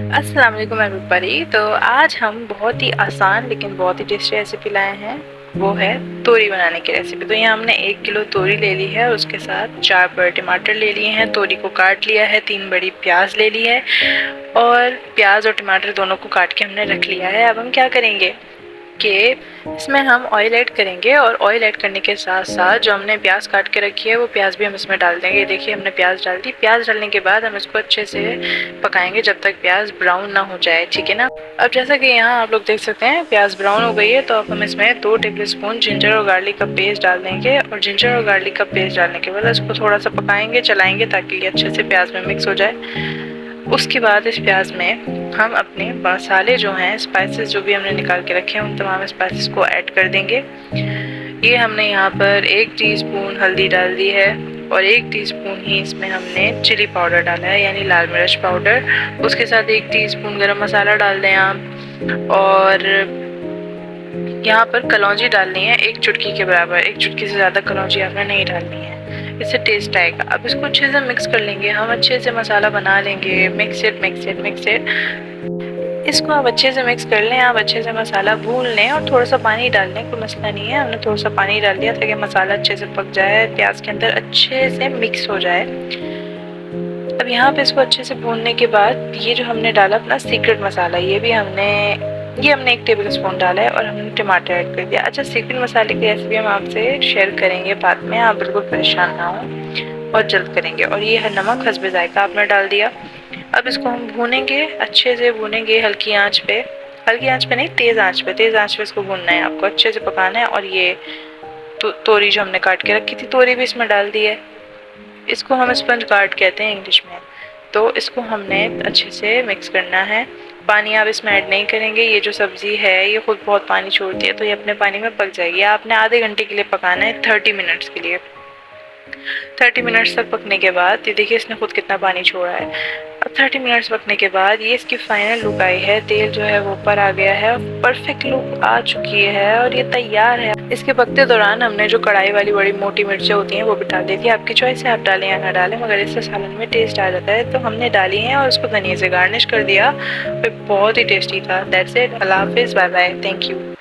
अस्सलाम वालेकुम एवरीबॉडी। तो आज हम बहुत ही आसान लेकिन बहुत ही टेस्टी रेसिपी लाए हैं, वो है तोरी बनाने की रेसिपी। तो यहाँ हमने 1 किलो तोरी ले ली है और उसके साथ 4 बड़े टमाटर ले लिए हैं, तोरी को काट लिया है, 3 बड़ी प्याज ले ली है और प्याज और टमाटर दोनों को काट के हमने रख लिया है। अब हम क्या करेंगे कि इसमें हम ऑयल ऐड करेंगे और ऑयल ऐड करने के साथ साथ जो हमने प्याज काट के रखी है वो प्याज भी हम इसमें डाल देंगे। देखिए हमने प्याज डाल दी। प्याज डालने के बाद हम इसको अच्छे से पकाएंगे जब तक प्याज ब्राउन ना हो जाए, ठीक है ना। अब जैसा कि यहाँ आप लोग देख सकते हैं प्याज ब्राउन हो गई है, तो अब हम इसमें 2 टेबल स्पून जिंजर और गार्लिक का पेस्ट डाल देंगे और जिंजर और गार्लिक का पेस्ट डालने के बाद इसको थोड़ा सा पकाएंगे, चलाएंगे ताकि ये अच्छे से प्याज में मिक्स हो जाए। उसके बाद इस प्याज में हम अपने मसाले जो हैं, स्पाइसेस जो भी हमने निकाल के रखे हैं, उन तमाम स्पाइसेस को ऐड कर देंगे। ये हमने यहाँ पर 1 टीस्पून हल्दी डाल दी है और 1 टीस्पून ही इसमें हमने चिली पाउडर डाला है, यानी लाल मिर्च पाउडर। उसके साथ 1 टीस्पून गरम मसाला डाल दें आप, और यहाँ पर कलौंजी डालनी है 1 चुटकी के बराबर। 1 चुटकी से ज़्यादा कलौंजी आपने नहीं डालनी है, इससे टेस्ट आएगा। अब इसको अच्छे से मिक्स कर लेंगे, हम अच्छे से मसाला बना लेंगे। Mix it. इसको आप अच्छे से मिक्स कर लें, आप अच्छे से मसाला भून लें और थोड़ा सा पानी डाल लें, कोई मसला नहीं है। हमने थोड़ा सा पानी डाल दिया ताकि मसाला अच्छे से पक जाए, प्याज के अंदर अच्छे से मिक्स हो जाए। अब यहाँ पे इसको अच्छे से भूनने के बाद ये जो हमने डाला अपना सीक्रेट मसाला, ये हमने 1 टेबल स्पून डाला है और हमने टमाटर ऐड कर दिया। अच्छा, सीक्रेट मसाले की रेसिपी हम आपसे शेयर करेंगे बाद में, आप बिल्कुल परेशान ना हो और जल्द करेंगे। और ये है नमक हस्बे जायका आपने डाल दिया। अब इसको हम भूनेंगे, अच्छे से भूनेंगे हल्की आंच पे नहीं, तेज़ आंच पे इसको भूनना है, आपको अच्छे से पकाना है। और ये तोरी जो हमने काट के रखी थी, तोरी भी इसमें डाल दी है। इसको हम स्पंज गार्ड कहते हैं इंग्लिश में। तो इसको हमने अच्छे से मिक्स करना है। पानी आप इसमें ऐड नहीं करेंगे, ये जो सब्ज़ी है ये खुद बहुत पानी छोड़ती है, तो ये अपने पानी में पक जाएगी। आपने आधे घंटे के लिए पकाना है, 30 मिनट्स के लिए। 30 मिनट्स तक पकने के बाद ये देखिए इसने खुद कितना पानी छोड़ा है। अब 30 मिनट्स पकने के बाद ये इसकी फाइनल लुक आई है, तेल जो है वो ऊपर आ गया है, परफेक्ट लुक आ चुकी है और ये तैयार है। इसके पकते दौरान हमने जो कढ़ाई वाली बड़ी मोटी मिर्चें होती हैं वो भी डाल दी थी। आपकी चॉइस है, आप डालें या ना डालें, मगर इससे सालन में टेस्ट आ जाता है, तो हमने डाली हैं और उसको धनिया से गार्निश कर दिया। बहुत ही टेस्टी था। That's it. अल्लाह हाफिज़, बाय बाय, थैंक यू।